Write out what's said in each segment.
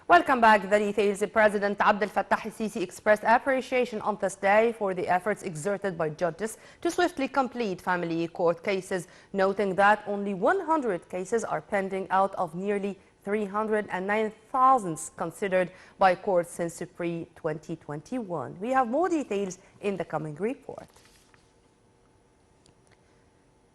Welcome back. The details. President Abdel Fattah el-Sisi expressed appreciation on this day for the efforts exerted by judges to swiftly complete family court cases, noting that only 100 cases are pending out of nearly 309,000 considered by courts since pre-2021. We have more details in the coming report.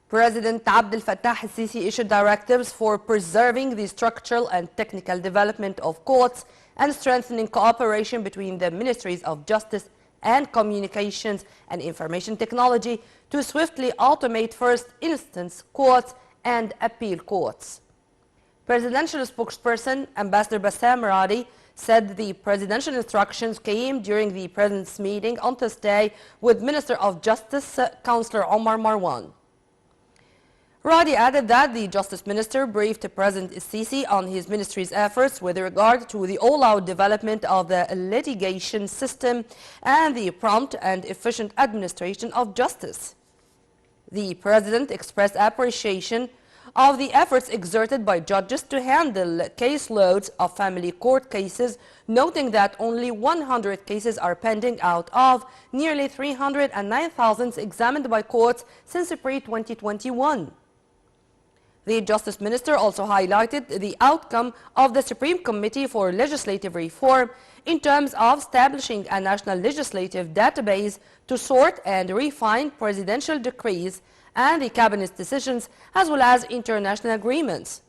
President Abdel Fattah el-Sisi issued directives for preserving the structural and technical development of courts and strengthening cooperation between the Ministries of Justice and Communications and Information Technology to swiftly automate first instance courts and appeal courts. Presidential spokesperson Ambassador Bassam Radi said the presidential instructions came during the President's meeting on Thursday with Minister of Justice Councillor Omar Marwan. Radi added that the Justice Minister briefed President el-Sisi on his ministry's efforts with regard to the all-out development of the litigation system and the prompt and efficient administration of justice. The President expressed appreciation of the efforts exerted by judges to handle caseloads of family court cases, noting that only 100 cases are pending out of nearly 309,000 examined by courts since pre-2021. The Justice Minister also highlighted the outcome of the Supreme Committee for Legislative Reform in terms of establishing a national legislative database to sort and refine presidential decrees and the Cabinet's decisions as well as international agreements.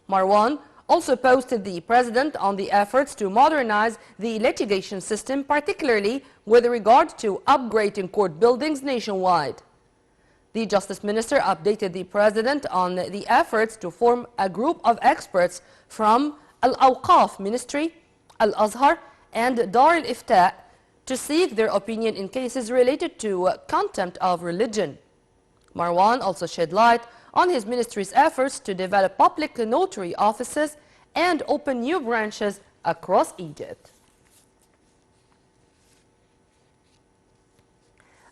Marwan also posted the President on the efforts to modernize the litigation system, particularly with regard to upgrading court buildings nationwide. The Justice Minister updated the President on the efforts to form a group of experts from Al-Awqaf Ministry, Al-Azhar and Dar al-Ifta to seek their opinion in cases related to contempt of religion. Marwan also shed light on his ministry's efforts to develop public notary offices and open new branches across Egypt.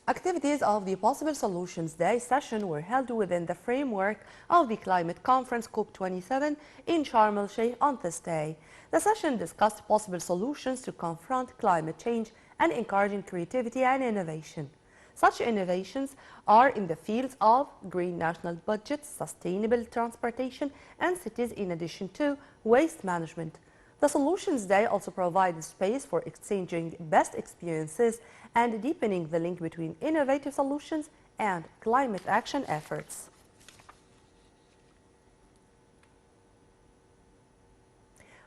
Activities of the Possible Solutions Day session were held within the framework of the Climate Conference COP27 in Sharm el-Sheikh on this day. The session discussed possible solutions to confront climate change and encouraging creativity and innovation. Such innovations are in the fields of green national budgets, sustainable transportation and cities, in addition to waste management. The Solutions Day also provided space for exchanging best experiences and deepening the link between innovative solutions and climate action efforts.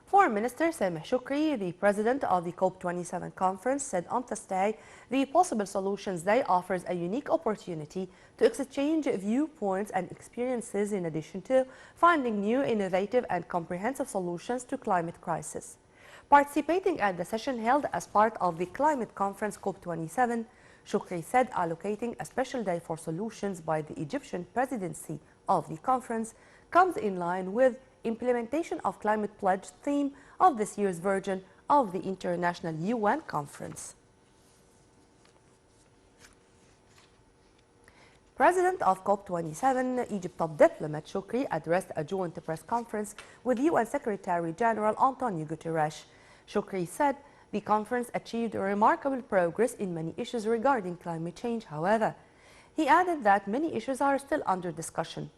Foreign Minister Sameh Shoukry, the president of the COP27 conference, said on Thursday the Possible Solutions Day offers a unique opportunity to exchange viewpoints and experiences in addition to finding new, innovative and comprehensive solutions to climate crisis. Participating at the session held as part of the climate conference COP27, Shoukry said allocating a special day for solutions by the Egyptian presidency of the conference comes in line with implementation of climate pledge theme of this year's version of the International UN Conference. President of COP27, Egypt top diplomat Shoukry addressed a joint press conference with UN Secretary General Antonio Guterres. Shoukry said the conference achieved remarkable progress in many issues regarding climate change. However, he added that many issues are still under discussion.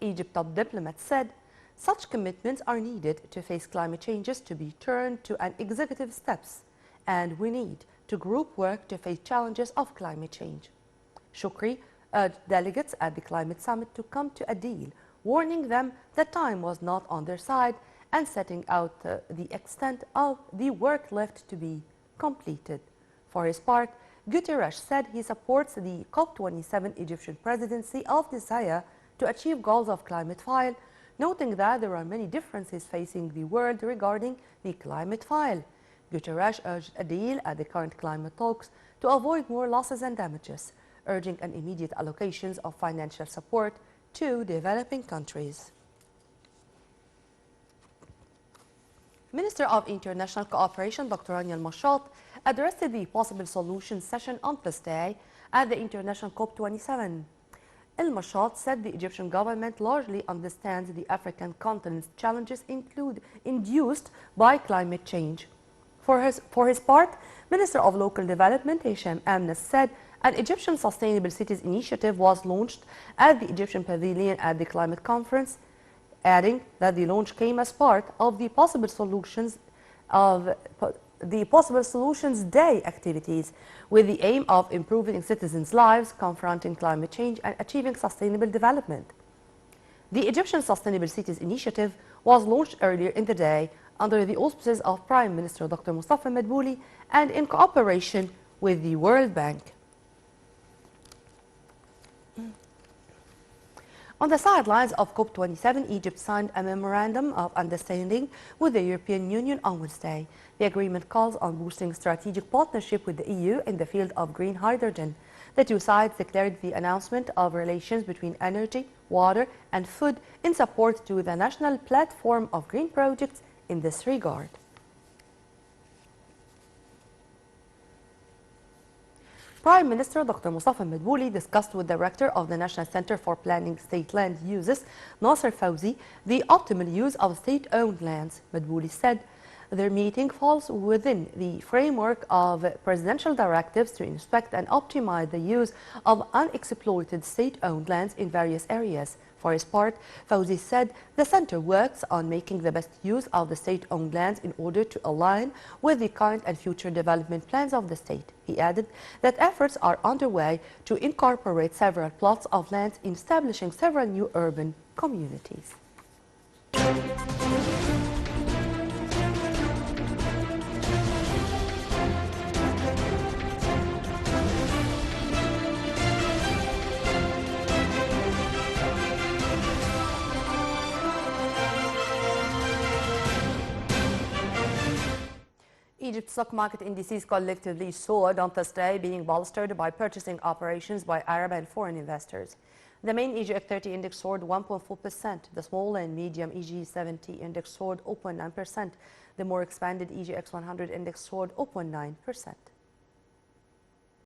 Egypt top diplomat said such commitments are needed to face climate changes to be turned to an executive steps, and we need to group work to face challenges of climate change. Shoukry urged delegates at the climate summit to come to a deal, warning them that time was not on their side and setting out the extent of the work left to be completed. For his part, Guterres said he supports the COP27 Egyptian presidency of desire to achieve goals of climate file, noting that there are many differences facing the world regarding the climate file. Guterres urged a deal at the current climate talks to avoid more losses and damages, urging an immediate allocations of financial support to developing countries. Minister of International Cooperation Dr. Rania al-Mashat addressed the Possible Solutions session on Thursday at the International COP27. El-Mashat said the Egyptian government largely understands the African continent's challenges induced by climate change. For his part, Minister of Local Development Hisham Amnes said an Egyptian Sustainable Cities initiative was launched at the Egyptian Pavilion at the climate conference, adding that the launch came as part of the Possible Solutions Day activities with the aim of improving citizens' lives, confronting climate change and achieving sustainable development. The Egyptian Sustainable Cities initiative was launched earlier in the day under the auspices of Prime Minister Dr. Mustafa Madbouli and in cooperation with the World Bank. On the sidelines of COP27, Egypt signed a memorandum of understanding with the European Union on Wednesday. The agreement calls on boosting strategic partnership with the EU in the field of green hydrogen. The two sides declared the announcement of relations between energy, water and food in support to the national platform of green projects in this regard. Prime Minister Dr. Mustafa Madbouli discussed with the Director of the National Center for Planning State Land Uses, Nasser Fawzi, the optimal use of state-owned lands. Madbouli said their meeting falls within the framework of presidential directives to inspect and optimize the use of unexploited state-owned lands in various areas. For his part, Fawzi said the center works on making the best use of the state-owned lands in order to align with the current and future development plans of the state. He added that efforts are underway to incorporate several plots of land in establishing several new urban communities. Egypt's stock market indices collectively soared on Thursday, being bolstered by purchasing operations by Arab and foreign investors. The main EGX 30 index soared 1.4%. The small and medium EG 70 index soared 0.9%. The more expanded EGX 100 index soared 0.9%.